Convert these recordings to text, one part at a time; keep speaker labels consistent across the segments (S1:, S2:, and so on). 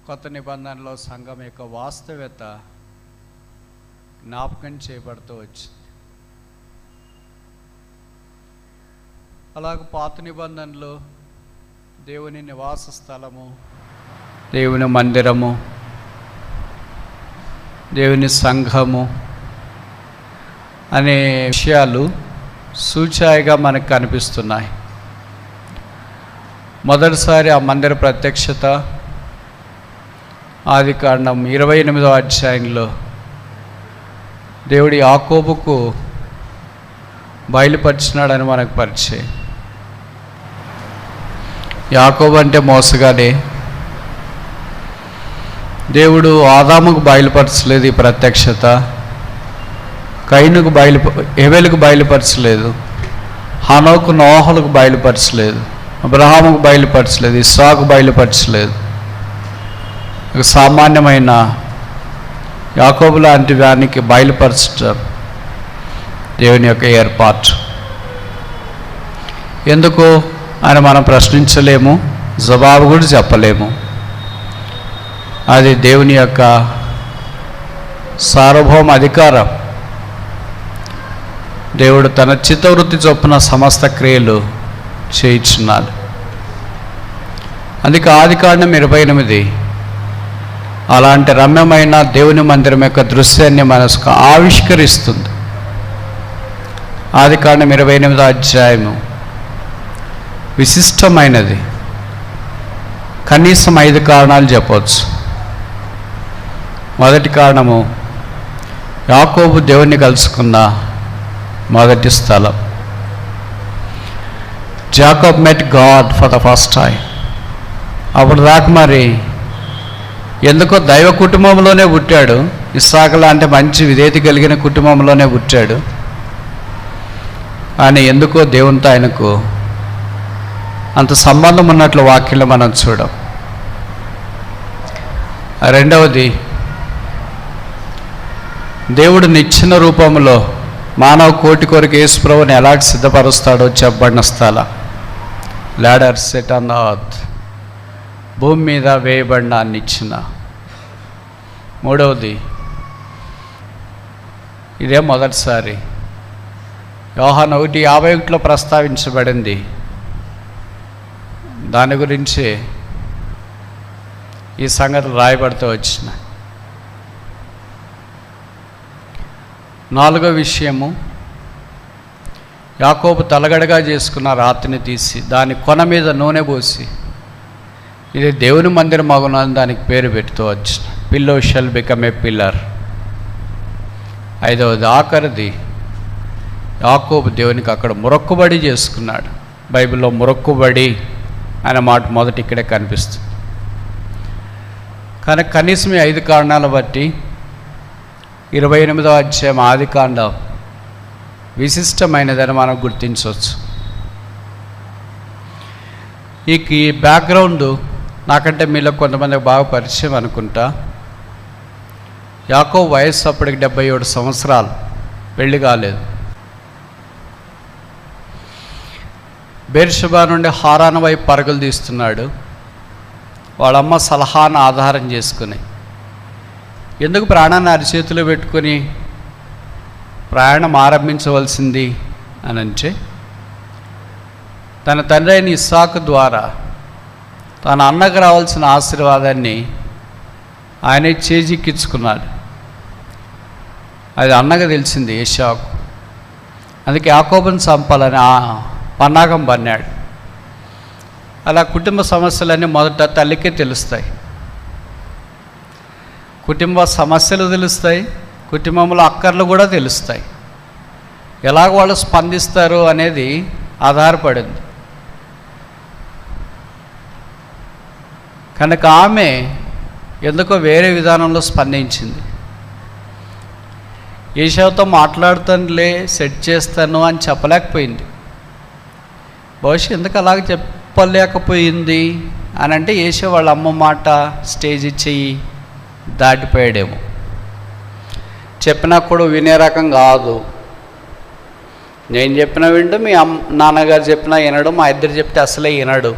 S1: కొత్త నిబంధనలో సంఘం యొక్క వాస్తవ్యత జ్ఞాపకం చేయబడుతూ వచ్చింది. అలాగే పాత నిబంధనలో దేవుని నివాస స్థలము, దేవుని మందిరము, దేవుని సంఘము అనే విషయాలు సూచాయిగా మనకు కనిపిస్తున్నాయి. మొదటిసారి ఆ మందిర ప్రత్యక్షత ఆదికాండం 28వ అధ్యాయంలో దేవుడు యాకోబుకు బయలుపరిచినాడని మనకు పరిచయం. యాకోబు అంటే మోసగాడే. దేవుడు ఆదాముకు బయలుపరచలేదు ఈ ప్రత్యక్షత, కయీనుకు హేబెలుకు బయలుపరచలేదు, హనోకు నోహలకు బయలుపరచలేదు, అబ్రహాముకు బయలుపరచలేదు, ఇస్సాకు బయలుపరచలేదు. సామాన్యమైన యాకోబు లాంటి వానికి బయలుపరచడం దేవుని యొక్క ఏర్పాటు. ఎందుకు అని మనం ప్రశ్నించలేము, జవాబు కూడా చెప్పలేము. అది దేవుని యొక్క సార్వభౌమ అధికారం. దేవుడు తన చిత్తవృత్తి చొప్పున సమస్త క్రియలు చేయించున్నాడు. అందుకే ఆదికాండం 28 అలాంటి రమ్యమైన దేవుని మందిరం యొక్క దృశ్యాన్ని మనసుకు ఆవిష్కరిస్తుంది. ఆదికాండం 28వ అధ్యాయము విశిష్టమైనది. కనీసం 5 కారణాలు చెప్పవచ్చు. మొదటి కారణము, యాకోబు దేవుణ్ణి కలుసుకున్న మొదటి స్థలం. Jacob met God for the first time. అప్పుడు దాకా మరి ఎందుకో దైవ కుటుంబంలోనే పుట్టాడు, ఇస్సాకు లాంటి మంచి విధేయత కలిగిన కుటుంబంలోనే పుట్టాడు, కానీ ఎందుకో దేవునితో ఆయనకు అంత సంబంధం ఉన్నట్లు వాక్యంలో మనం చూడం. రెండవది, దేవుడు నిచ్చిన రూపంలో మానవ కోటి కొరకు యేసు ప్రభువుని ఎలాంటి సిద్ధపరుస్తాడో చెప్పబడిన స్థలం. Ladder set on the earth, భూమి మీద వేయబడిన నిచ్చిన. మూడవది, ఇదే మొదటిసారి యోహాను 1:51 ప్రస్తావించబడింది. దాని గురించి ఈ సంగతులు రాయబడుతూ వచ్చినాయి. నాలుగో విషయము, యాకోబు తలగడగా చేసుకున్న రాతిని తీసి దాని కొన మీద నూనె పోసి ఇది దేవుని మందిరం మగునని దానికి పేరు పెడుతూ వచ్చిన. Pillow shall become a pillar. ఐదవది, ఆఖరిది, యాకోబు దేవునికి అక్కడ మొరక్కుబడి చేసుకున్నాడు. బైబిల్లో మొరక్కుబడి అనే మాట మొదటి ఇక్కడే కనిపిస్తుంది. కానీ కనీసం ఈ 5 కారణాలు బట్టి 28వ అధ్యాయం ఆదికాండం విశిష్టమైనదని మనం గుర్తించవచ్చు. ఈ బ్యాక్గ్రౌండ్ నాకంటే మీలో కొంతమందికి బాగా పరిచయం అనుకుంటా. యాకోబు వయస్సు అప్పటికి 77 సంవత్సరాలు, పెళ్లి కాలేదు. బెర్షెబా నుండి హారాను వైపు పరుగులు తీస్తున్నాడు. వాళ్ళమ్మ సలహాను ఆధారం చేసుకుని ఎందుకు ప్రాణాన్ని అరిచేతిలో పెట్టుకొని ప్రయాణం ఆరంభించవలసింది అని అంటే, తన తండ్రి అయిన ఇస్సాకు ద్వారా తన అన్నకు రావాల్సిన ఆశీర్వాదాన్ని ఆయనే చేజిక్కించుకున్నాడు. అది అన్నకు తెలిసింది ఏశాకు. అందుకే యాకోబుని చంపాలని పన్నాగం పన్నాడు. అలా కుటుంబ సమస్యలన్నీ మొదట తల్లికే తెలుస్తాయి. కుటుంబ సమస్యలు తెలుస్తాయి, కుటుంబంలో అక్కర్లు కూడా తెలుస్తాయి. ఎలాగ వాళ్ళు స్పందిస్తారు అనేది ఆధారపడింది. కనుక ఆమె ఎందుకో వేరే విధానంలో స్పందించింది. ఏశావుతో మాట్లాడుతానులే, సెట్ చేస్తాను అని చెప్పలేకపోయింది. బహుశా ఎందుకు అలాగ చెప్పలేకపోయింది అని అంటే ఏశావు వాళ్ళ అమ్మ మాట స్టేజ్ ఇచ్చేయి దాటిపోయాడేమో. చెప్పినా కూడా వినే రకం కాదు. నేను చెప్పినా వింటూ మీ నాన్నగారు చెప్పినా వినడు, మా ఇద్దరు చెప్తే అసలే వినడు.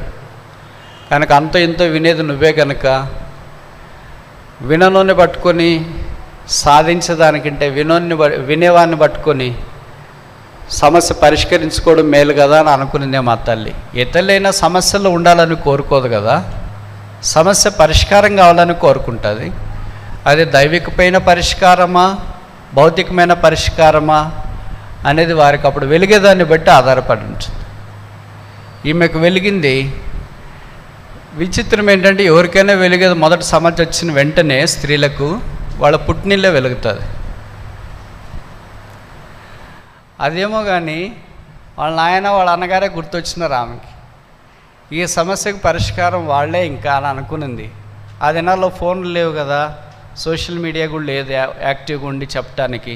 S1: కనుక అంత ఇంత వినేది నువ్వే కనుక విననోని పట్టుకొని సాధించడానికంటే వినేవాడిని పట్టుకొని సమస్య పరిష్కరించుకోవడం మేలు కదా అని అనుకునిందే మా తల్లి. ఇతరులైన సమస్యలు ఉండాలని కోరుకోదు కదా, సమస్య పరిష్కారం కావాలని కోరుకుంటుంది. అది దైవికమైన పరిష్కారమా భౌతికమైన పరిష్కారమా అనేది వారికి అప్పుడు వెలిగేదాన్ని బట్టి ఆధారపడి ఉంటుంది. ఈమెకు వెలిగింది. విచిత్రం ఏంటంటే ఎవరికైనా వెలిగేది మొదటి సమస్య వచ్చిన వెంటనే స్త్రీలకు వాళ్ళ పుట్టినిల్లే వెలుగుతుంది. అదేమో కానీ వాళ్ళ నాయన వాళ్ళ అన్నగారే గుర్తొచ్చినారు ఆమెకి. ఈ సమస్యకు పరిష్కారం వాళ్ళే ఇంకా అని అనుకునింది. ఆ దినాల్లో ఫోన్లు లేవు కదా, సోషల్ మీడియా కూడా లేదు యాక్టివ్గా ఉండి చెప్పడానికి.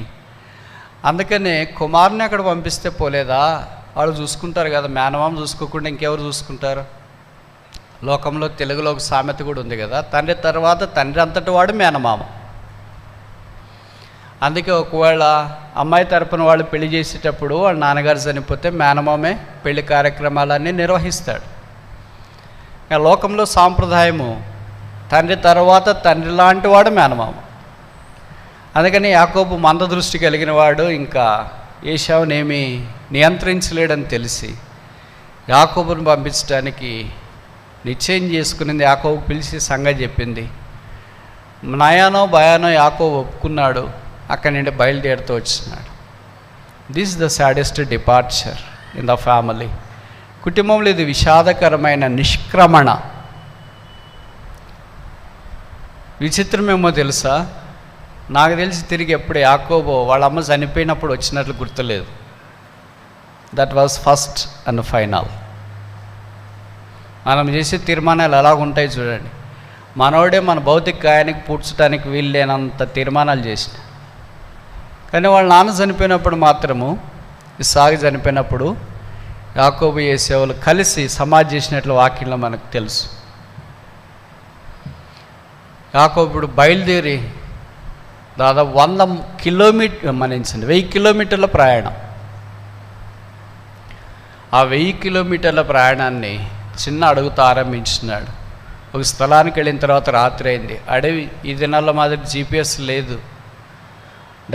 S1: అందుకనే కుమారుని అక్కడ పంపిస్తే పోలేదా, వాళ్ళు చూసుకుంటారు కదా, మేనమామ చూసుకోకుండా ఇంకెవరు చూసుకుంటారు. లోకంలో తెలుగులో ఒక సామెత కూడా ఉంది కదా, తండ్రి తర్వాత తండ్రి అంతటి వాడు మేనమామ. అందుకే ఒకవేళ అమ్మాయి తరపున వాళ్ళు పెళ్లి చేసేటప్పుడు వాళ్ళ నాన్నగారు చనిపోతే మేనమామే పెళ్లి కార్యక్రమాలన్నీ నిర్వహిస్తాడు. లోకంలో సాంప్రదాయము తండ్రి తర్వాత తండ్రి లాంటి వాడు మేనమామ. అందుకని యాకోబు మంద దృష్టి కలిగిన వాడు ఇంకా ఏశావునేమి నియంత్రించలేడని తెలిసి యాకోబుని పంపించడానికి నిశ్చయం చేసుకునింది. యాకోబు పిలిచి సంగతి చెప్పింది. నయానో భయానో యాకోబు ఒప్పుకున్నాడు. అక్కడి నుండి బయలుదేరుతూ వచ్చినాడు. This the saddest departure in the family. కుటుంబంలో ఇది విషాదకరమైన నిష్క్రమణ. విచిత్రమేమో తెలుసా, నాకు తెలిసి తిరిగి ఎప్పుడు యాకోబు వాళ్ళ అమ్మ చనిపోయినప్పుడు వచ్చినట్లు గుర్తులేదు. That was first and final. మనం చేసే తీర్మానాలు ఎలాగుంటాయి చూడండి. మనోడే మన భౌతిక గాయానికి పూడ్చడానికి వీలు లేనంత తీర్మానాలు చేసిన. కానీ వాళ్ళ నాన్న చనిపోయినప్పుడు మాత్రము, ఇస్సాకు చనిపోయినప్పుడు యాకోబు ఏశావులు కలిసి సమాధి చేసినట్లు వాక్యంలో మనకు తెలుసు. యాకోబు ఇప్పుడు బయలుదేరి దాదాపు 100 కిలోమీటర్ మనించండి 1000 కిలోమీటర్ల ప్రయాణం. ఆ 1000 కిలోమీటర్ల ప్రయాణాన్ని చిన్న అడుగుతో ఆరంభించినాడు. ఒక స్థలానికి వెళ్ళిన తర్వాత రాత్రి అయింది. అడవి, ఈ దినాల్లో మాదిరి జీపీఎస్ లేదు,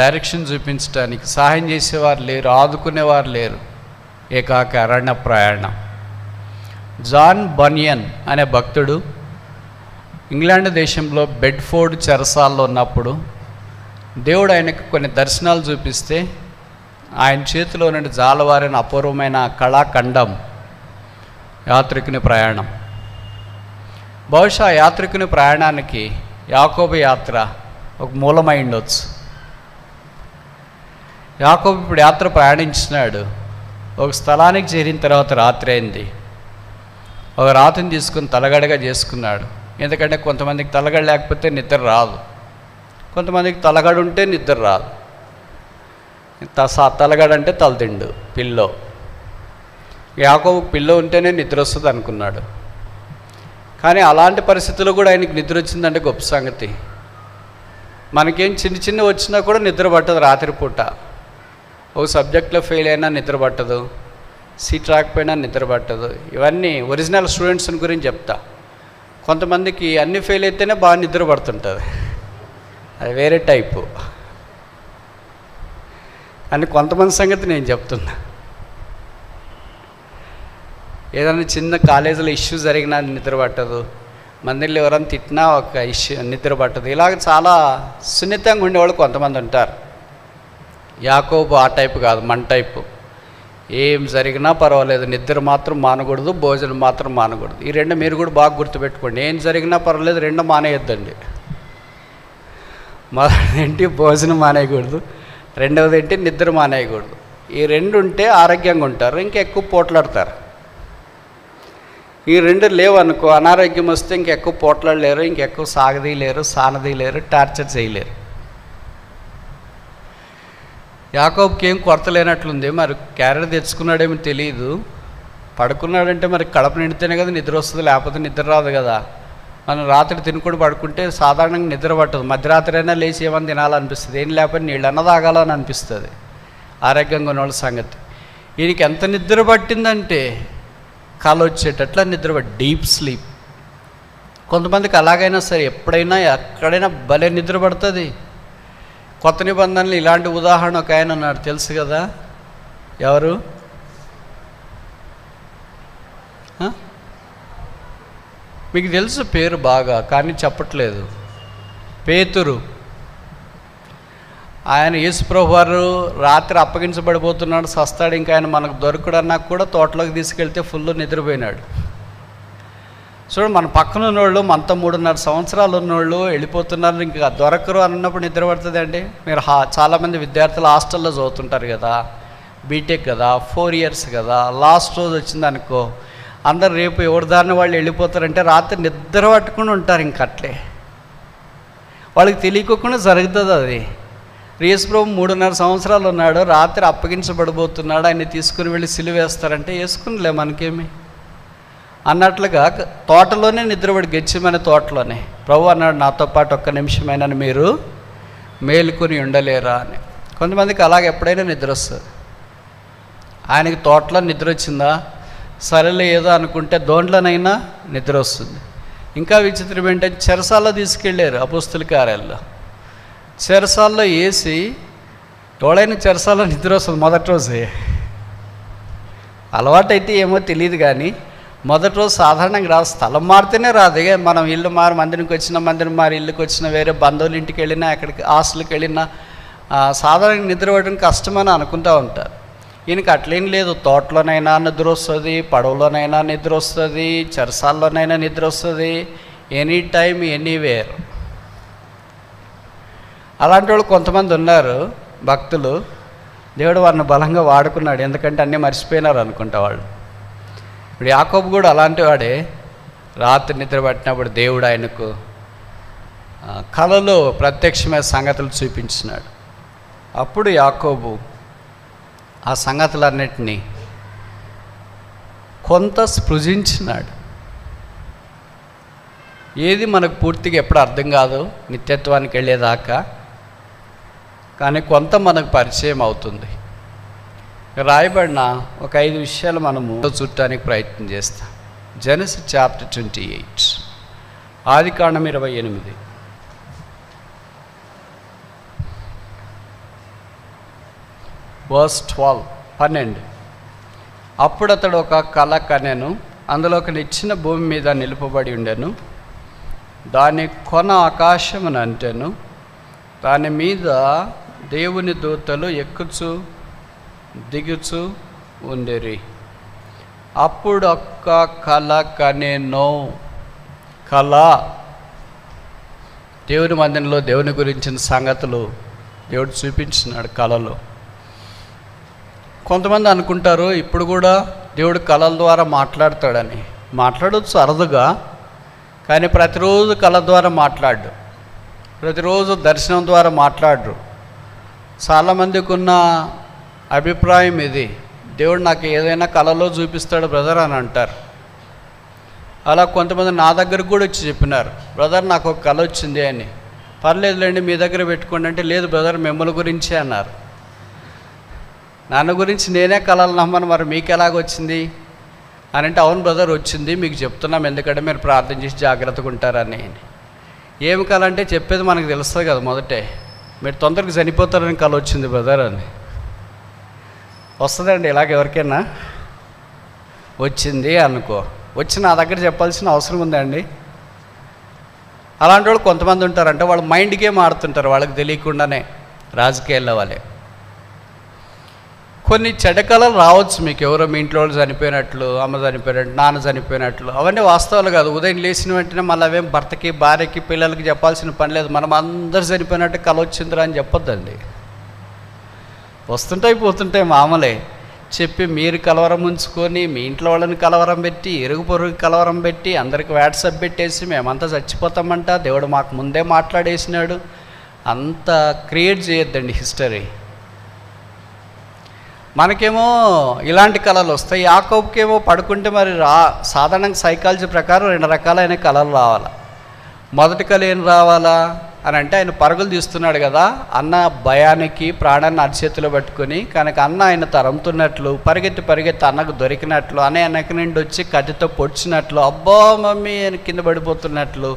S1: డైరెక్షన్ చూపించడానికి సహాయం చేసేవారు లేరు, ఆదుకునేవారు లేరు. ఏకాక అరణ్య ప్రయాణం. జాన్ బనియన్ అనే భక్తుడు ఇంగ్లాండ్ దేశంలో బెడ్ఫోర్డ్ చెరసాల్లో ఉన్నప్పుడు దేవుడు ఆయనకు కొన్ని దర్శనాలు చూపిస్తే ఆయన చేతిలో నుండి జాలవారిన అపూర్వమైన కళాఖండం యాత్రికుని ప్రయాణం. బహుశా యాత్రికుని ప్రయాణానికి యాకోబు యాత్ర ఒక మూలమై ఉండొచ్చు. యాకోబు ఇప్పుడు యాత్ర ప్రయాణించినాడు. ఒక స్థలానికి చేరిన తర్వాత రాత్రి అయింది. ఒక రాత్రిని తీసుకుని తలగడగా చేసుకున్నాడు. ఎందుకంటే కొంతమందికి తలగడ లేకపోతే నిద్ర రాదు, కొంతమందికి తలగడ ఉంటే నిద్ర రాదు. తలగడ అంటే తలదిండు, పిల్లో. యాకోబు పిల్లో ఉంటేనే నిద్ర వస్తుంది అనుకున్నాడు. కానీ అలాంటి పరిస్థితుల్లో కూడా ఆయనకి నిద్ర వచ్చిందంటే గొప్ప సంగతి. మనకేం చిన్న చిన్న వచ్చినా కూడా నిద్ర పట్టదు రాత్రిపూట. ఒక సబ్జెక్ట్లో ఫెయిల్ అయినా నిద్ర పట్టదు, సీట్ రాకపోయినా నిద్ర పట్టదు. ఇవన్నీ ఒరిజినల్ స్టూడెంట్స్ని గురించి చెప్తా. కొంతమందికి అన్ని ఫెయిల్ అయితేనే బాగా నిద్ర పడుతుంటుంది, అది వేరే టైపు. అని కొంతమంది సంగతి నేను చెప్తున్నా. ఏదైనా చిన్న కాలేజీలో ఇష్యూ జరిగినా నిద్ర పట్టదు, మందిలో ఎవరైనా తిట్టినా ఒక ఇష్యూ నిద్ర పట్టదు. ఇలాగ చాలా సున్నితంగా ఉండేవాళ్ళు కొంతమంది ఉంటారు. యాకోబు ఆ టైపు కాదు, మన టైపు. ఏం జరిగినా పర్వాలేదు, నిద్ర మాత్రం మానకూడదు, భోజనం మాత్రం మానకూడదు. ఈ రెండు మీరు కూడా బాగా గుర్తుపెట్టుకోండి. ఏం జరిగినా పర్వాలేదు, రెండు మానేయొద్దండి. మొదటి ఏంటి భోజనం మానేయకూడదు, రెండవది ఏంటి నిద్ర మానేయకూడదు. ఈ రెండు ఉంటే ఆరోగ్యంగా ఉంటారు, ఇంకెక్కువ పోట్లాడతారు. ఈ రెండు లేవనుకో, అనారోగ్యం వస్తే ఇంకెక్కువ పోట్లాడలేరు, ఇంకెక్కువ సాగదీయలేరు, సానదీయలేరు, టార్చర్ చేయలేరు. యాకోబుకి ఏం కొరత లేనట్లుంది. మరి క్యారెట్ తెచ్చుకున్నాడేమో తెలియదు. పడుకున్నాడంటే మరి కడుపు నిండితేనే కదా నిద్ర వస్తుంది, లేకపోతే నిద్ర రాదు కదా. మనం రాత్రి తినుకొని పడుకుంటే సాధారణంగా నిద్ర పట్టదు. మధ్యరాత్రి అయినా లేచి ఏమని తినాలనిపిస్తుంది, ఏం లేకపోతే నీళ్ళు అన్న తాగాలని అనిపిస్తుంది ఆరోగ్యంగా ఉన్న వాళ్ళ సంగతి. ఈయనకి ఎంత నిద్ర పట్టిందంటే కళ వచ్చేటట్లా నిద్ర, డీప్ స్లీప్. కొంతమందికి అలాగైనా సరే ఎప్పుడైనా ఎక్కడైనా భలే నిద్ర పడుతుంది. కొత్త నిబంధనలు ఇలాంటి ఉదాహరణ ఒక ఆయన ఉన్నాడు, తెలుసు కదా, ఎవరు? మీకు తెలుసు పేరు బాగా, కానీ చెప్పట్లేదు. పేతురు. ఆయన యేసుప్రభు వారు రాత్రి అప్పగించబడిపోతున్నాడు, సస్తాడు, ఇంకా ఆయన మనకు దొరకడన్నా కూడా తోటలోకి తీసుకెళ్తే ఫుల్ నిద్రపోయినాడు. చూడండి, మన పక్కన ఉన్నోళ్ళు, మనతో 3.5 సంవత్సరాలు ఉన్నోళ్ళు వెళ్ళిపోతున్నారు, ఇంకా దొరకరు అన్నప్పుడు నిద్ర పడుతుంది అండి. మీరు చాలామంది విద్యార్థులు హాస్టల్లో చదువుతుంటారు కదా, బీటెక్ కదా, 4 years కదా, లాస్ట్ రోజు వచ్చిందనుకో, అందరు రేపు ఎవరి దారిని వాళ్ళు వెళ్ళిపోతారంటే రాత్రి నిద్ర పట్టుకుని ఉంటారు. ఇంక అట్లే వాళ్ళకి తెలియకోకుండా జరుగుతుంది అది. యేసుప్రభు 3.5 సంవత్సరాలు ఉన్నాడు, రాత్రి అప్పగించబడిపోతున్నాడు, ఆయన తీసుకుని వెళ్ళి సిలువ వేస్తారంటే వేసుకునిలే మనకేమి అన్నట్లుగా తోటలోనే నిద్రపడి, గెచ్చిమైన తోటలోనే ప్రభు అన్నాడు, నాతో పాటు ఒక్క నిమిషమైనా మీరు మేలుకొని ఉండలేరా అని. కొంతమందికి అలాగే ఎప్పుడైనా నిద్ర వస్తుంది. ఆయనకి తోటలో నిద్ర వచ్చిందా, సరేలే ఏదో అనుకుంటే దోంట్లోనైనా నిద్ర వస్తుంది. ఇంకా విచిత్రం ఏంటంటే చెరసాల్లో తీసుకెళ్ళారు అపోస్తుల కార్యాల్లో. చెరసాల్లో వేసి ఎవడైనా చెరసాల్లో నిద్ర వస్తుంది మొదటి రోజే. అలవాటైతే ఏమో తెలియదు, కానీ మొదటి రోజు సాధారణంగా రాదు. స్థలం మారితేనే రాదు. మనం ఇల్లు మారి మందిరికి వచ్చిన, మందిరం మారి ఇల్లుకి వచ్చిన, వేరే బంధువుల ఇంటికి వెళ్ళినా, ఎక్కడికి హాస్టల్కి వెళ్ళినా సాధారణంగా నిద్ర పడడం కష్టమని అనుకుంటూ ఉంటారు. ఈయనకి అట్లేం లేదు. తోటలోనైనా నిద్ర వస్తుంది, పడవలోనైనా నిద్ర వస్తుంది, చెరసాల్లోనైనా నిద్ర వస్తుంది, ఎనీ టైం ఎనీవేర్. అలాంటి వాళ్ళు కొంతమంది ఉన్నారు భక్తులు, దేవుడు వారిని బలంగా వాడుకున్నాడు, ఎందుకంటే అన్నీ మర్చిపోయినారు అనుకుంటా వాళ్ళు. ఇప్పుడు యాకోబు కూడా అలాంటి వాడే. రాత్రి నిద్ర పట్టినప్పుడు దేవుడు ఆయనకు కలలో ప్రత్యక్షమైన సంగతులు చూపించినాడు. అప్పుడు యాకోబు ఆ సంగతులన్నిటినీ కొంత స్పృశించినాడు. ఏది మనకు పూర్తిగా ఎప్పుడు అర్థం కాదు నిత్యత్వానికి వెళ్ళేదాకా, కానీ కొంత మనకు పరిచయం అవుతుంది. రాయబడిన ఒక 5 విషయాలు మనము చూడటానికి ప్రయత్నం చేస్తాం. జెనసిస్ చాప్టర్ 28, ఆదికాండం 28. వర్స్ 12. అప్పుడు అతడు ఒక కల కనెను, అందులో ఒక నిచ్చిన భూమి మీద నిలుపబడి ఉండెను, దాని కొన ఆకాశమును అంటెను, దాని మీద దేవుని దూతలు ఎక్కుచు దిగుచు ఉండేరి. అప్పుడు ఒక్క కల కనెను. కళ, దేవుని మందిరంలో దేవుని గురించిన సంగతులు దేవుడు చూపించినాడు కళలో. కొంతమంది అనుకుంటారు ఇప్పుడు కూడా దేవుడు కళల ద్వారా మాట్లాడతాడని. మాట్లాడవచ్చు అరుదుగా, కానీ ప్రతిరోజు కళ ద్వారా మాట్లాడు, ప్రతిరోజు దర్శనం ద్వారా మాట్లాడరు. చాలామందికి ఉన్న అభిప్రాయం ఇది, దేవుడు నాకు ఏదైనా కళలో చూపిస్తాడు బ్రదర్ అని అంటారు. అలా కొంతమంది నా దగ్గరకు కూడా వచ్చి చెప్పినారు, బ్రదర్ నాకు ఒక కళ వచ్చింది అని. పర్లేదులేండి మీ దగ్గర పెట్టుకోండి అంటే, లేదు బ్రదర్ మిమ్మల్ని గురించే అన్నారు. నన్ను గురించి నేనే కళలు నమ్మను, మరి మీకు ఎలాగొచ్చింది అని అంటే, అవును బ్రదర్ వచ్చింది, మీకు చెప్తున్నాం ఎందుకంటే మీరు ప్రార్థన చేసి జాగ్రత్తగా ఉంటారని. ఏమి కళ అంటే చెప్పేది మనకు తెలుస్తుంది కదా మొదటే, మీరు తొందరగా చనిపోతారని కళ వచ్చింది బ్రదర్ అని. వస్తుందండి ఇలాగ ఎవరికైనా వచ్చింది అనుకో, వచ్చి నా దగ్గర చెప్పాల్సిన అవసరం ఉందండి. అలాంటి వాళ్ళు కొంతమంది ఉంటారంటే వాళ్ళ మైండ్ గేమ్ ఆడుతుంటారు వాళ్ళకి తెలియకుండానే. రాజకీయాల్లో వాళ్ళే కొన్ని చెడ్డ కళలు రావచ్చు మీకు, ఎవరో మీ ఇంట్లో వాళ్ళు చనిపోయినట్లు, అమ్మ చనిపోయినట్లు, నాన్న చనిపోయినట్లు. అవన్నీ వాస్తవాలు కాదు. ఉదయం లేచిన వెంటనే మళ్ళీ అవేం భర్తకి భార్యకి పిల్లలకి చెప్పాల్సిన పని లేదు. మనం అందరు చనిపోయినట్టు కళ వచ్చిందిరా అని చెప్పొద్దండి. వస్తుంటాయి పోతుంటాయి మామూలే. చెప్పి మీరు కలవరం ఉంచుకొని మీ ఇంట్లో వాళ్ళని కలవరం పెట్టి, ఇరుగు పొరుగు కలవరం పెట్టి, అందరికి వాట్సాప్ పెట్టేసి మేమంతా చచ్చిపోతామంట, దేవుడు మాకు ముందే మాట్లాడేసినాడు, అంత క్రియేట్ చేయొద్దండి హిస్టరీ. మనకేమో ఇలాంటి కళలు వస్తాయి. యాకోబుకేమో పడుకుంటే మరి సాధారణంగా సైకాలజీ ప్రకారం 2 రకాలైన కళలు రావాలా. మొదటి కళ ఏం రావాలా, అని అంటే ఆయన పరుగులు తీస్తున్నాడు కదా, అన్న భయానికి ప్రాణాన్ని అరచేతిలో పట్టుకొని, కనుక అన్న ఆయన తరంతున్నట్లు పరిగెత్తి అన్నకు దొరికినట్లు, అన్నయ్య వెనక నుండి వచ్చి కత్తితో పొడిచినట్లు, అబ్బా మమ్మీ అని కింద పడిపోతున్నట్లు,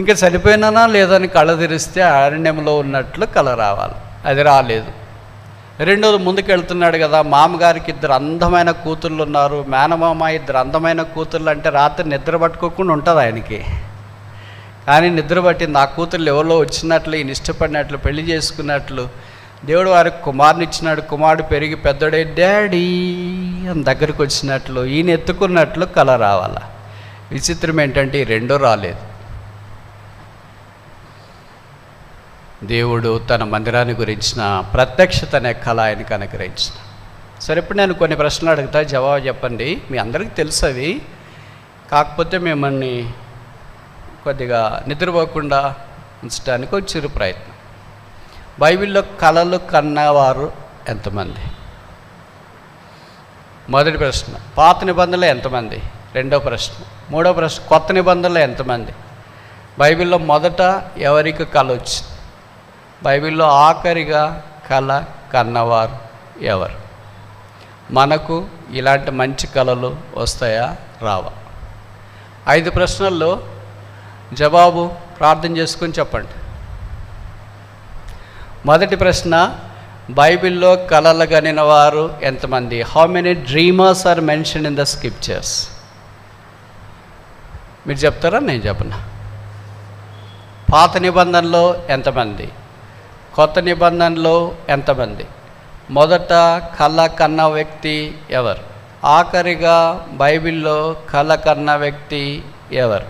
S1: ఇంకా చనిపోయినానా లేదని కళ్ళ తెరిస్తే అరణ్యంలో ఉన్నట్లు కళ రావాలి. అది రాలేదు. రెండోది ముందుకు వెళ్తున్నాడు కదా, మామగారికి 2 అందమైన కూతుళ్ళు ఉన్నారు, మేనమామ 2 అందమైన కూతుళ్ళు అంటే రాత్రి నిద్ర పట్టుకోకుండా ఉంటుంది ఆయనకి. కానీ నిద్ర పట్టింది. ఆ కూతుర్లు ఎవరో వచ్చినట్లు, ఈయన ఇష్టపడినట్లు, పెళ్లి చేసుకున్నట్లు, దేవుడు వారికి కుమారుని ఇచ్చినాడు. కుమారుడు పెరిగి పెద్దోడే డాడీ అని దగ్గరికి వచ్చినట్లు, ఈయన ఎత్తుకున్నట్లు కళ రావాల. విచిత్రం ఏంటంటే ఈ 2 రాలేదు. దేవుడు తన మందిరాన్ని గురించిన ప్రత్యక్షత అనే కళ ఆయనకు అనుగ్రహించిన. సరే, ఇప్పుడు నేను కొన్ని ప్రశ్నలు అడుగుతా, జవాబు చెప్పండి. మీ అందరికీ తెలుసు అవి, కాకపోతే మిమ్మల్ని కొద్దిగా నిద్రపోకుండా ఉంచడానికి ఒక చిరు ప్రయత్నం. బైబిల్లో కళలు కన్నవారు ఎంతమంది? మొదటి ప్రశ్న. పాత నిబంధనలో ఎంతమంది? రెండో ప్రశ్న. మూడో ప్రశ్న, కొత్త నిబంధనలో ఎంతమంది? బైబిల్లో మొదట ఎవరికి కళ వచ్చింది? బైబిల్లో ఆఖరిగా కళ కన్నవారు ఎవరు? మనకు ఇలాంటి మంచి కళలు వస్తాయా రావా? 5 ప్రశ్నల్లో జవాబు ప్రార్థన చేసుకొని చెప్పండి. మొదటి ప్రశ్న, బైబిల్లో కళలు కనిన వారు ఎంతమంది? How many dreamers are mention in the scriptures? మీరు చెప్తారా, నేను చెప్పనా? పాత నిబంధనలో ఎంతమంది? కొత్త నిబంధనలో ఎంతమంది? మొదట కళ కన్న వ్యక్తి ఎవరు? ఆఖరిగా బైబిల్లో కళ కన్న వ్యక్తి ఎవరు?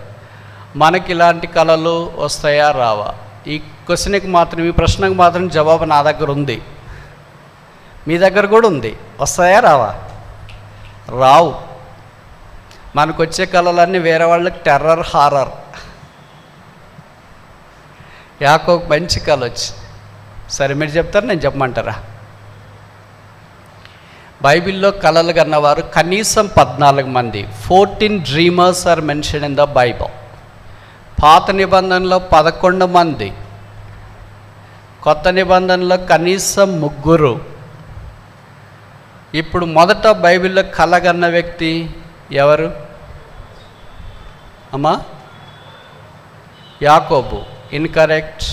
S1: మనకి ఇలాంటి కళలు వస్తాయా రావా? ఈ క్వశ్చన్కి మాత్రం, ఈ ప్రశ్నకు మాత్రం జవాబు నా దగ్గర ఉంది, మీ దగ్గర కూడా ఉంది. వస్తాయా రావా? రావు. మనకు వచ్చే కళలన్నీ వేరే వాళ్ళకి టెర్రర్, హారర్. యాకోబుకు మంచి కళ వచ్చింది. సరే, మీరు చెప్తారు, నేను చెప్పమంటారా? బైబిల్లో కళలు కన్నవారు కనీసం 14 మంది. 14 dreamers are mention in the Bible. పాత నిబంధనలో 11 మంది, కొత్త నిబంధనలో కనీసం 3. ఇప్పుడు మొదట బైబిల్లో కళ కన్న వ్యక్తి ఎవరు అమ్మా? యాకోబు. Incorrect.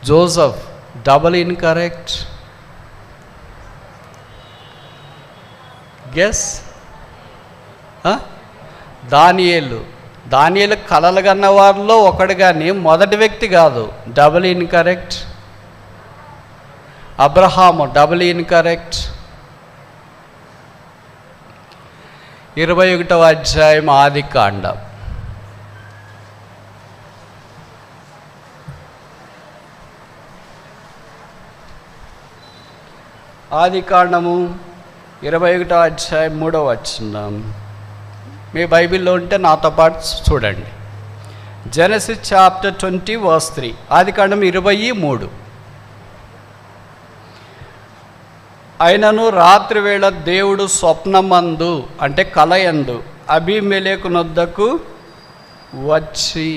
S1: Joseph. Double incorrect. Guess. దానియేలు. కళలు కన్న వారిలో ఒకడు, కానీ మొదటి వ్యక్తి కాదు. Double incorrect. Abraham. Double incorrect. 21వ అధ్యాయం ఆదికాండం. ఆదికాండము 21వ అధ్యాయం 3వ వచనం. మీ బైబిల్లో ఉంటే నాతో పాటు చూడండి. Genesis chapter 20 verse 3. ఆదికాండం 23. అయినను రాత్రి వేళ దేవుడు స్వప్నమందు అంటే కలయందు అబీమెలెకు నొద్దకు వచ్చి.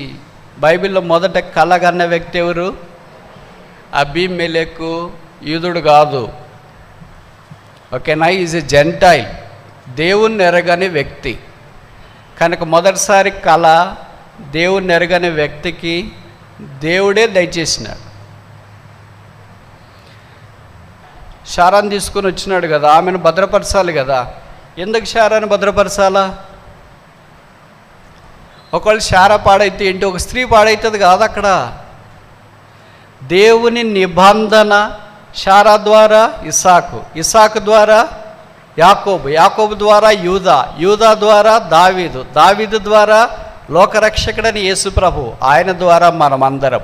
S1: బైబిల్లో మొదట కలగన్న వ్యక్తి ఎవరు? అబీమెలెకు. యూదుడు కాదు, ఓకేనా? ఈజ్ ఎ జెంటైల్, దేవుణ్ణి ఎరగని వ్యక్తి. కనుక మొదటిసారి కళ దేవుణ్ణి ఎరగని వ్యక్తికి దేవుడే దయచేసినాడు. శారాన్ని తీసుకొని వచ్చినాడు కదా, ఆమెను భద్రపరచాలి కదా. ఎందుకు శారాన్ని భద్రపరచాలా? ఒకవేళ శారా పాడైతే ఏంటి? ఒక స్త్రీ పాడవుతుంది కాదు అక్కడ. దేవుని నిబంధన శారా ద్వారా ఇస్సాకు, ఇస్సాకు ద్వారా యాకోబు, యాకోబు ద్వారా యూదా, యూదా ద్వారా దావీదు, దావీదు ద్వారా లోకరక్షకుడని యేసు ప్రభు, ఆయన ద్వారా మనమందరం.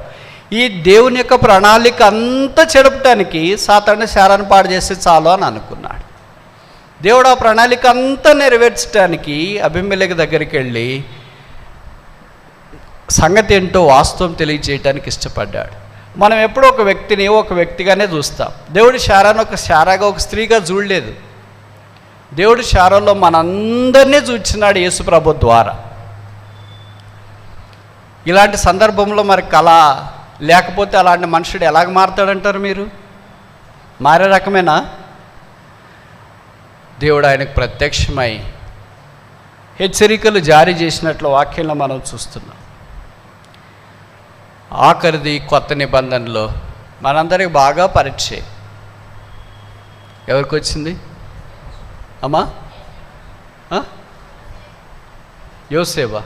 S1: ఈ దేవుని యొక్క ప్రణాళిక అంతా చెడపటానికి సాతాను శారాన్ని పాడు చేస్తే చాలు అని అనుకున్నాడు. దేవుడు ఆ ప్రణాళిక అంతా నెరవేర్చడానికి అబీమెలెకు దగ్గరికి వెళ్ళి సంగతి ఏంటో వాస్తవం తెలియజేయడానికి ఇష్టపడ్డాడు. మనం ఎప్పుడూ ఒక వ్యక్తిని ఒక వ్యక్తిగానే చూస్తాం. దేవుడు శారాను ఒక శారాగా, ఒక స్త్రీగా చూడలేదు. దేవుడు శారాలో మనందరినీ చూచినాడు యేసు ప్రభు ద్వారా. ఇలాంటి సందర్భంలో మరి కళ లేకపోతే అలాంటి మనుషుడు ఎలాగ మారుతాడంటారు మీరు? మారే రకమేనా? దేవుడు ఆయనకు ప్రత్యక్షమై హెచ్చరికలు జారీ చేసినట్లు వాక్యంలో మనం చూస్తున్నాం. ఆఖరిది కొత్త నిబంధనలో మనందరికి బాగా పరిచయం. ఎవరికి వచ్చింది అమ్మా? యోసేబా?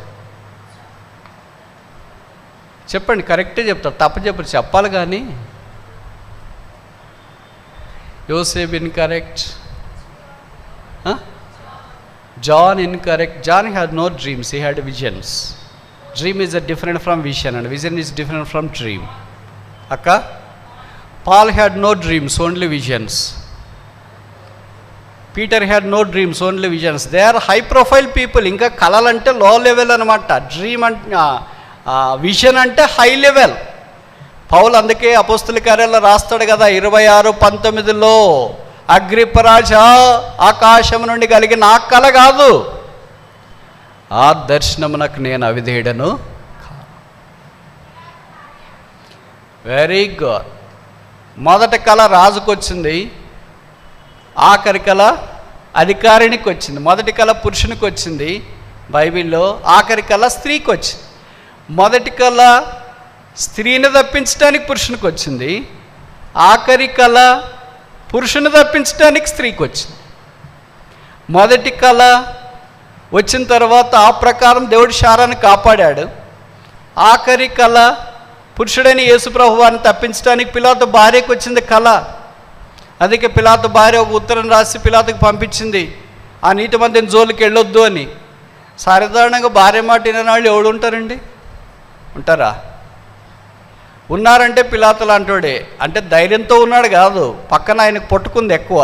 S1: చెప్పండి, కరెక్టే చెప్తారు, తప్పు చెప్పరు, చెప్పాలి కానీ. యోసేబ్ incorrect, John incorrect. John had no dreams, he had visions. Dream is different from vision and vision is different from dream. Akka? Paul had no dreams, only visions. Peter had no dreams, only visions. They are high profile people. Inka kalalante low level anamata. Dream and vision ante high level. పౌలు అందుకే అపోస్తుల కార్యాల్లో రాస్తాడు కదా 26:19లో, అగ్రిపరాజా, ఆకాశం నుండి కలిగిన ఆ కల కాదు, ఆ దర్శనమునకు నేను అవిధేయుడను. Very good. మొదటి కళ రాజుకు వచ్చింది, ఆఖరి కళ అధికారినికి వచ్చింది. మొదటి కళ పురుషునికి వచ్చింది బైబిల్లో, ఆఖరి కళ స్త్రీకి వచ్చింది. మొదటి కళ స్త్రీని తప్పించడానికి పురుషునికి వచ్చింది, ఆఖరి కళ పురుషుని తప్పించడానికి స్త్రీకి వచ్చింది. మొదటి కళ వచ్చిన తర్వాత ఆ ప్రకారం దేవుడు శారాన్ని కాపాడాడు. ఆఖరి కళ పురుషుడైన యేసుప్రభువాన్ని తప్పించడానికి పిలాతు భార్యకు వచ్చింది కళ. అందుకే పిలాతు భార్య ఒక ఉత్తరం రాసి పిలాతుకు పంపించింది, ఆ నీతి మందిని జోలికి వెళ్ళొద్దు అని. సాధారణంగా భార్య మాట వినని వాళ్ళు ఎవడు ఉంటారండి? ఉంటారా? ఉన్నారంటే పిలాతులు అంటాడే, అంటే ధైర్యంతో ఉన్నాడు కాదు, పక్కన ఆయనకు పట్టుకుంది ఎక్కువ.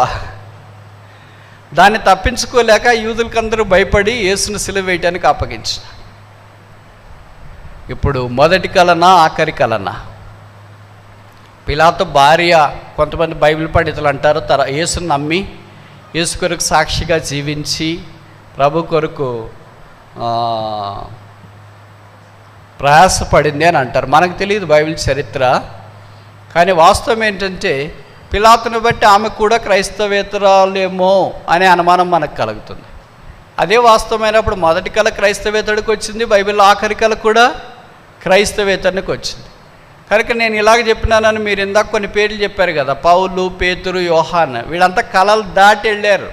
S1: దాన్ని తప్పించుకోలేక యూదులకందరూ భయపడి యేసును సిలువ వేయటానికి అప్పగించారు. ఇప్పుడు మొదటి కలనా ఆఖరి కలనా? పిలాతు భార్య, కొంతమంది బైబిల్ పండితులు అంటారు, యేసును నమ్మి యేసు కొరకు సాక్షిగా జీవించి ప్రభు కొరకు ప్రయాసపడింది అని అంటారు. మనకు తెలియదు బైబిల్ చరిత్ర, కానీ వాస్తవం ఏంటంటే పిలాతును బట్టి ఆమె కూడా క్రైస్తవేతరాలేమో అనే అనుమానం మనకు కలుగుతుంది. అదే వాస్తవమైనప్పుడు మొదటి కళ క్రైస్తవేతడికి వచ్చింది, బైబిల్లో ఆఖరి కళ కూడా క్రైస్తవేతనికి వచ్చింది. కనుక నేను ఇలాగ చెప్పినానని మీరు ఇందాక కొన్ని పేర్లు చెప్పారు కదా, పౌలు, పేతురు, యోహాన్, వీళ్ళంతా కళలు దాటి వెళ్ళారు.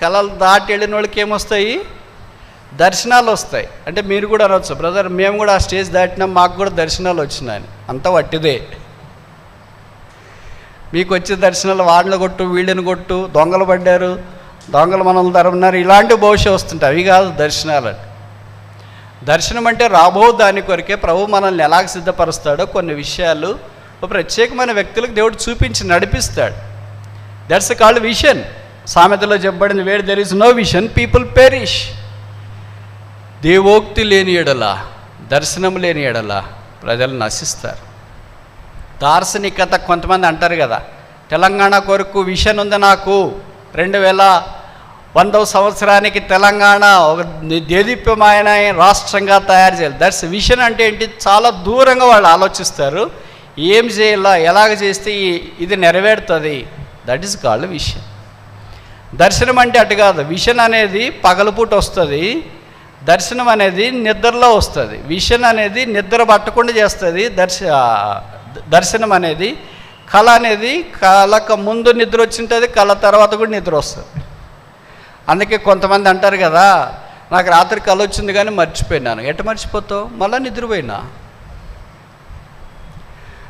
S1: కళలు దాటి వెళ్ళిన వాళ్ళకి ఏమొస్తాయి? దర్శనాలు వస్తాయి. అంటే మీరు కూడా అనవచ్చు, బ్రదర్ మేము కూడా ఆ స్టేజ్ దాటినాం, మాకు కూడా దర్శనాలు వచ్చినాయని. అంత వట్టిదే. మీకు వచ్చే దర్శనాలు వాళ్ళని కొట్టు, వీళ్ళని కొట్టు, దొంగలు పడ్డారు, దొంగలు మనల్ని తరుమున్నారు, ఇలాంటి భవిష్యత్తు వస్తుంటాయి. అవి కాదు దర్శనాలు. దర్శనం అంటే రాబో దాని కొరకే ప్రభు మనల్ని ఎలాగ సిద్ధపరుస్తాడో కొన్ని విషయాలు ప్రత్యేకమైన వ్యక్తులకు దేవుడు చూపించి నడిపిస్తాడు. That's called vision. సామెతలో చెప్పబడింది, where there is no vision people perish. దేవోక్తి లేని ఎడల, దర్శనం లేని ఎడల ప్రజలు నశిస్తారు. దార్శనికత కొంతమంది అంటారు కదా, తెలంగాణ కొరకు విషన్ ఉంది నాకు, 2100వ సంవత్సరానికి తెలంగాణ ఒక దేదీప్యమైన రాష్ట్రంగా తయారు చేయాలి. That's vision. అంటే ఏంటి? చాలా దూరంగా వాళ్ళు ఆలోచిస్తారు, ఏం చేయాలా, ఎలాగ చేస్తే ఇది నెరవేరుతుంది. That is called vision. దర్శనం అంటే అటు కాదు. విషన్ అనేది పగలపూట వస్తుంది, దర్శనం అనేది నిద్రలో వస్తుంది. విషన్ అనేది నిద్ర పట్టకుండా చేస్తుంది, దర్శనం అనేది. కళ అనేది కళకు ముందు నిద్ర వచ్చింటుంది, కళ తర్వాత కూడా నిద్ర వస్తుంది. అందుకే కొంతమంది అంటారు కదా, నాకు రాత్రి కళ వచ్చింది కానీ మర్చిపోయినాను. ఎట్ట మర్చిపోతావు? మళ్ళీ నిద్రపోయినా.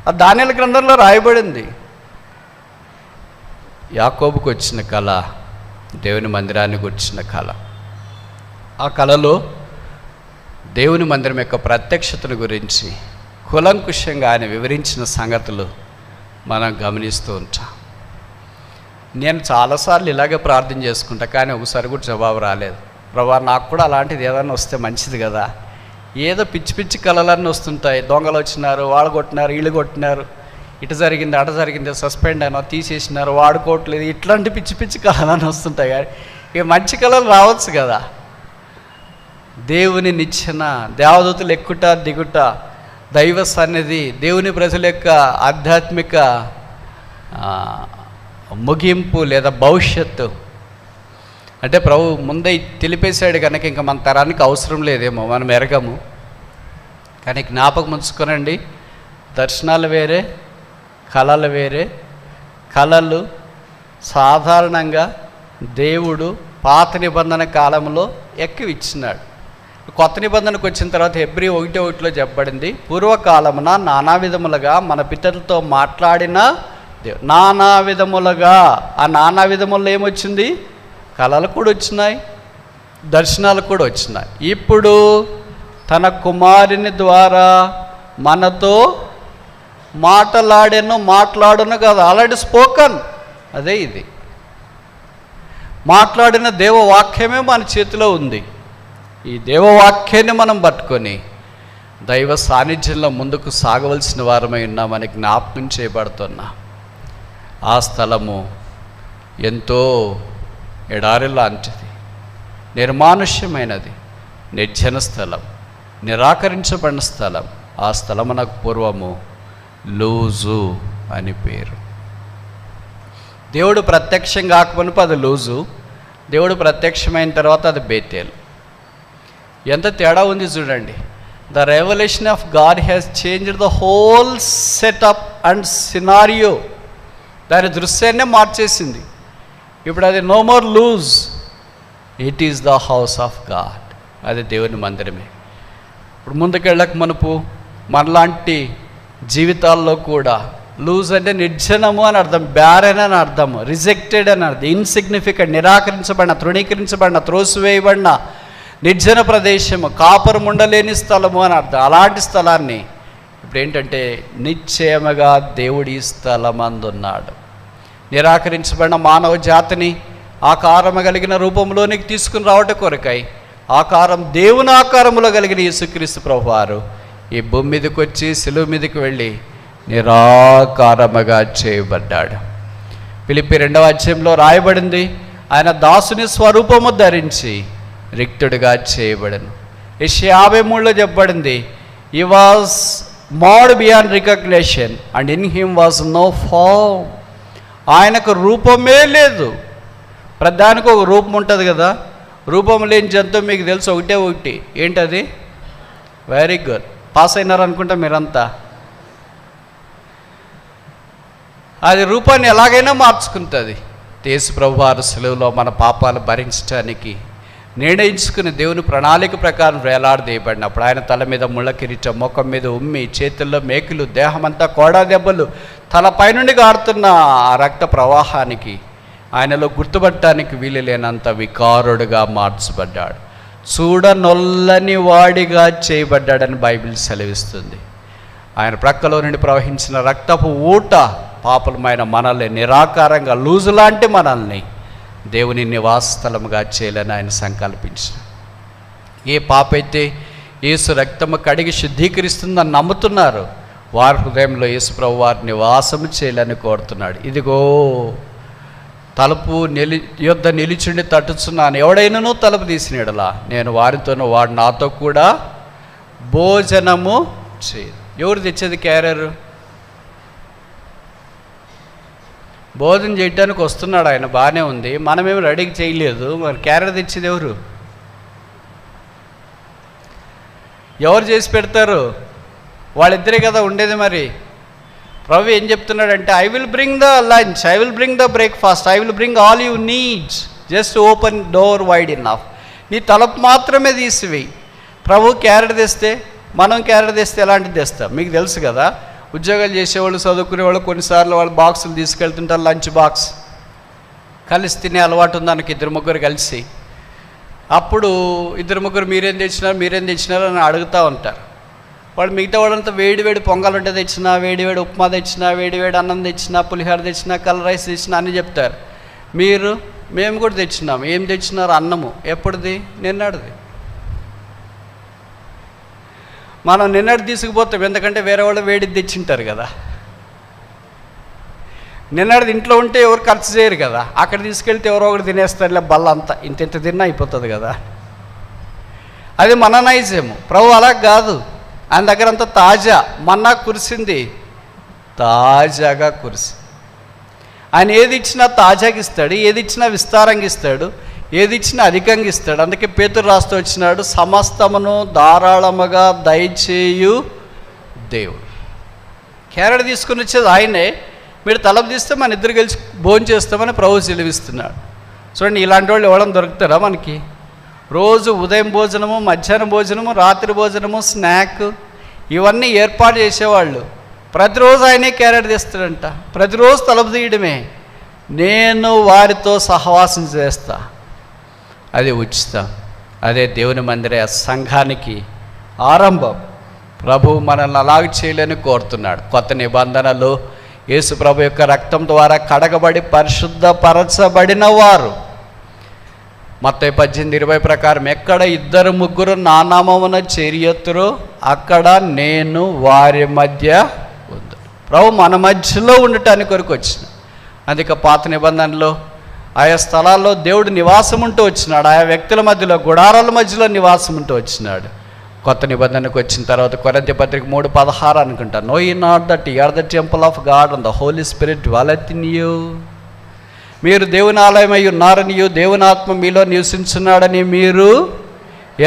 S1: ఆ దానియేలు గ్రంథంలో రాయబడింది, యాకోబుకు వచ్చిన కళ దేవుని మందిరానికి వచ్చిన కళ. ఆ కళలో దేవుని మందిరం యొక్క ప్రత్యక్షతను గురించి కులంకుషంగా ఆయన వివరించిన సంగతులు మనం గమనిస్తూ ఉంటాం. నేను చాలాసార్లు ఇలాగే ప్రార్థన చేసుకుంటా, కానీ ఒకసారి కూడా జవాబు రాలేదు. ప్రభా నాకు కూడా అలాంటిది ఏదైనా వస్తే మంచిది కదా. ఏదో పిచ్చి పిచ్చి కళలన్నీ వస్తుంటాయి, దొంగలు వచ్చినారు, వాళ్ళు కొట్టినారు, వీళ్ళు కొట్టినారు, ఇటు జరిగింది అటు జరిగింది, సస్పెండ్ అయినా, తీసేసినారు, వాడుకోవట్లేదు, ఇట్లాంటి పిచ్చి పిచ్చి కళలన్నీ వస్తుంటాయి. కానీ ఇక మంచి కళలు రావచ్చు కదా. దేవుని నిచ్చెన, దేవదూతలు ఎక్కుట దిగుట, దైవ సన్నిధి, దేవుని ప్రజల యొక్క ఆధ్యాత్మిక ముగింపు లేదా భవిష్యత్తు. అంటే ప్రభు ముందే తెలిపేశాడు కనుక ఇంకా మన తరానికి అవసరం లేదేమో, మనం ఎరగము. కానీ జ్ఞాపకం ఉంచుకోనండి, దర్శనాలు వేరే, కళలు వేరే. కళలు సాధారణంగా దేవుడు పాత నిబంధన కాలంలో ఎక్కువ ఇచ్చినాడు. కొత్త నిబంధనకు వచ్చిన తర్వాత హెబ్రీ 1:1 చెప్పబడింది, పూర్వకాలమున నానా విధములుగా మన పితరులతో మాట్లాడిన నానా విధములుగా. ఆ నానా విధముల్లో ఏమొచ్చింది? కళలు కూడా వచ్చినాయి, దర్శనాలు కూడా వచ్చినాయి. ఇప్పుడు తన కుమారుని ద్వారా మనతో మాట్లాడును కాదు, ఆల్రెడీ స్పోకన్. అదే ఇది మాట్లాడిన దేవవాక్యమే మన చేతిలో ఉంది. ఈ దేవవాక్యాన్ని మనం పట్టుకొని దైవ సాన్నిధ్యంలో ముందుకు సాగవలసిన వారమై ఉన్నామని జ్ఞాపకం చేయబడుతున్నా. ఆ స్థలము ఎంతో ఎడారి లాంటిది, నిర్మానుష్యమైనది, నిర్జన స్థలం, నిరాకరించబడిన స్థలం. ఆ స్థలమునకు పూర్వము లూజు అని పేరు. దేవుడు ప్రత్యక్షం కాకమునుపు అది లూజు, దేవుడు ప్రత్యక్షమైన తర్వాత అది బేతేలు. ఎంత తేడా ఉంది చూడండి. The revolution of God has changed the whole setup and scenario. దాని దృశ్యాన్నే మార్చేసింది. ఇప్పుడు అది no more Luz, it is the house of God. అది దేవుని మందిరమే. ఇప్పుడు ముందుకెళ్ళక మనపు మనలాంటి జీవితాల్లో కూడా లూజ్ అంటే నిర్జనము అని అర్థం, బ్యారెన్ అని అర్థం, రిజెక్టెడ్ అని అర్థం, ఇన్సిగ్నిఫికెంట్, నిరాకరించబడిన, తృణీకరించబడిన, త్రోసివేయబడిన నిర్జన ప్రదేశము, కాపురం ఉండలేని స్థలము అని అర్థం. అలాంటి స్థలాన్ని ఇప్పుడు ఏంటంటే నిశ్చయముగా దేవుడి స్థలమందున్నాడు. నిరాకరించబడిన మానవ జాతిని ఆకారము కలిగిన రూపంలోనికి తీసుకుని రావటం కొరకై ఆకారం, దేవుని ఆకారములో కలిగిన యేసుక్రీస్తు ప్రభువారు ఈ భూమి మీదకి వచ్చి శిలువ మీదకి వెళ్ళి నిరాకారముగా చేయబడ్డాడు. ఫిలిప్పీ 2:అధ్యాయంలో రాయబడింది, ఆయన దాసుని స్వరూపము ధరించి రిక్తుడిగా చేయబడను. యెషయా 53:3 చెప్పబడింది, he was marred beyond recognition and in him was no form. ఆయనకు రూపమే లేదు. ప్రధానికి ఒక రూపం ఉంటుంది కదా, రూపం లేని జంతువు మీకు తెలుసు, ఒకటి. ఏంటది? వెరీ గుడ్, పాస్ అయినారు అనుకుంటా మీరంతా. అది రూపాన్ని ఎలాగైనా మార్చుకుంటుంది. యేసు ప్రభువారు సెలవులో మన పాపాలు భరించడానికి నిర్ణయించుకుని దేవుని ప్రణాళిక ప్రకారం వేలాడదీయబడినప్పుడు ఆయన తల మీద ముళ్ళ కిరీటం, ముఖం మీద ఉమ్మి, చేతుల్లో మేకులు, దేహమంతా కోడా దెబ్బలు, తలపై నుండి గారుతున్న ఆ రక్త ప్రవాహానికి ఆయనలో గుర్తుపట్టడానికి వీలు లేనంత వికారుడుగా మార్చబడ్డాడు. చూడనొల్లని వాడిగా చేయబడ్డాడని బైబిల్ సెలవిస్తుంది. ఆయన ప్రక్కలో నుండి ప్రవహించిన రక్తపు ఊట పాపలమైన మనల్ని, నిరాకారంగా లూజు లాంటి మనల్ని దేవుని నివాసస్థలముగా చేయాలని ఆయన సంకల్పించిన. ఏ పాప అయితే యేసు రక్తము కడిగి శుద్ధీకరిస్తుందని నమ్ముతున్నారు, వారి హృదయంలో యేసు ప్రభు వారి నివాసము చేయాలని కోరుతున్నాడు. ఇదిగో తలుపు యొద్ద నిలిచుండి తట్టుచున్నాను, ఎవడైనానూ తలుపు తీసినడలా నేను వారితోనూ, వాడు నాతో కూడా భోజనము చేయదు. ఎవరు తెచ్చేది క్యారియర్? భోజనం చేయడానికి వస్తున్నాడు ఆయన, బాగానే ఉంది, మనమేమి రెడీకి చేయలేదు. మరి క్యారియర్ తెచ్చేది ఎవరు? ఎవరు చేసి పెడతారు? వాళ్ళిద్దరే కదా ఉండేది. మరి ప్రభు ఏం చెప్తున్నాడంటే, I will bring the lunch, I will bring the breakfast, I will bring all you needs, just open door wide enough. నీ తలుపు మాత్రమే తీసివేయి. ప్రభు క్యారెట్ తెస్తే, మనం క్యారెట్ తెస్తే ఎలాంటిది తెస్తాం మీకు తెలుసు కదా. ఉద్యోగాలు చేసేవాళ్ళు, చదువుకునేవాళ్ళు కొన్నిసార్లు వాళ్ళు బాక్సులు తీసుకెళ్తుంటారు, లంచ్ బాక్స్ కలిసి తినే అలవాటు ఉంది దానికి, 2-3 కలిసి. అప్పుడు 2-3 మీరేం తెచ్చినారు అని అడుగుతూ ఉంటారు. వాడు మిగతా వాళ్ళంతా వేడి పొంగల్ ఉంటే తెచ్చినా, వేడి ఉప్మా తెచ్చినా, వేడి అన్నం తెచ్చినా, పులిహోర తెచ్చినా, కలర్ రైస్ తెచ్చినా అని చెప్తారు. మేము కూడా తెచ్చినాము. ఏం తెచ్చినారు? అన్నము. ఎప్పుడుది? నిన్నటిది. మనం నిన్నటి తీసుకుపోతాం, ఎందుకంటే వేరే వాళ్ళు వేడిది తెచ్చింటారు కదా. నిన్నటిది ఇంట్లో ఉంటే ఎవరు ఖర్చు చేయరు కదా, అక్కడ తీసుకెళ్తే ఎవరో ఒకటి తినేస్తారులే, బల్ల అంతా ఇంత తిన్నా అయిపోతుంది కదా. అది మన నైజము. ప్రభు అలా కాదు. ఆయన దగ్గర అంతా తాజా మన్నా కురిసింది, తాజాగా కురిసి. ఆయన ఏది ఇచ్చినా తాజాగా ఇస్తాడు, ఏది ఇచ్చినా విస్తారంగా ఇస్తాడు, ఏది ఇచ్చినా అధికంగా ఇస్తాడు. అందుకే పేతురు రాస్తూ వచ్చినాడు, సమస్తమును ధారాళముగా దయచేయు దేవుడు. క్యారెట్ తీసుకుని వచ్చేది ఆయనే, మీరు తలపు తీస్తే మన ఇద్దరు కలిసి భోజనం చేస్తామని ప్రభు సెలవిస్తున్నాడు. చూడండి, ఇలాంటి వాళ్ళు ఎవడం దొరుకుతారా మనకి? రోజు ఉదయం భోజనము, మధ్యాహ్నం భోజనము, రాత్రి భోజనము, స్నాక్ ఇవన్నీ ఏర్పాటు చేసేవాళ్ళు. ప్రతిరోజు ఆయనే క్యారెట్ తీస్తాడంట, ప్రతిరోజు తలుపు తీయడమే. నేను వారితో సహవాసం చేస్తా, అది ఉచితం. అదే దేవుని మందిర సంఘానికి ఆరంభం. ప్రభు మనల్ని అలాగ చేయలేని కోరుతున్నాడు. కొత్త నిబంధనలు యేసు ప్రభు యొక్క రక్తం ద్వారా కడగబడి పరిశుద్ధపరచబడిన వారు. మత్తయి 18:20 ప్రకారం, ఎక్కడ 2-3 నా నామమున చేరియెత్తురో అక్కడ నేను వారి మధ్య ఉంది. ప్రభు మన మధ్యలో ఉండటానికి కొరకు వచ్చిన. అందుకే పాత నిబంధనలో ఆయా స్థలాల్లో దేవుడు నివాసం ఉంటూ వచ్చినాడు, ఆయా వ్యక్తుల మధ్యలో, గుడారాల మధ్యలో నివాసం ఉంటూ వచ్చినాడు. కొత్త నిబంధనకు వచ్చిన తర్వాత కొరింథీ పత్రిక 3:16 అనుకుంటా, know you not that you are the temple of God and the Holy Spirit dwelleth in you. మీరు దేవుని ఆలయమై ఉన్నారనియు, దేవుని ఆత్మ మీలో నివసించున్నాడని మీరు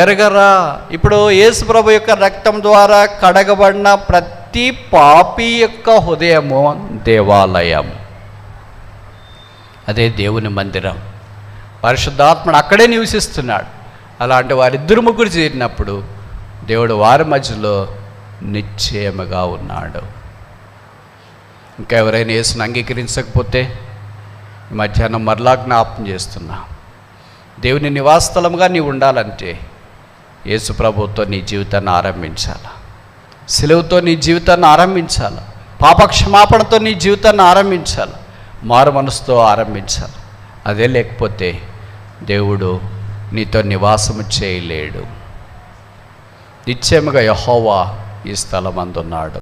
S1: ఎరగరా? ఇప్పుడు యేసు ప్రభు యొక్క రక్తం ద్వారా కడగబడిన ప్రతి పాపి యొక్క హృదయము దేవాలయం. అదే దేవుని మందిరం. పరిశుద్ధాత్ముడు అక్కడే నివసిస్తున్నాడు. అలాంటి వారిద్దరు ముగ్గురు చేరినప్పుడు దేవుడు వారి మధ్యలో నిశ్చయముగా ఉన్నాడు. ఇంకా ఎవరైనా యేసుని అంగీకరించకపోతే మధ్యాహ్నం మరలా జ్ఞాపకం చేస్తున్నా, దేవుని నివాసస్థలముగా నీవు ఉండాలంటే యేసు ప్రభువుతో నీ జీవితాన్ని ఆరంభించాలి, సిలువతో నీ జీవితాన్ని ఆరంభించాలి, పాపక్షమాపణతో నీ జీవితాన్ని ఆరంభించాలి, మారు మనసుతో ఆరంభించాలి. అదే లేకపోతే దేవుడు నీతో నివాసము చేయలేడు. నిశ్చయముగా యెహోవా ఈ స్థలమందున్నాడు.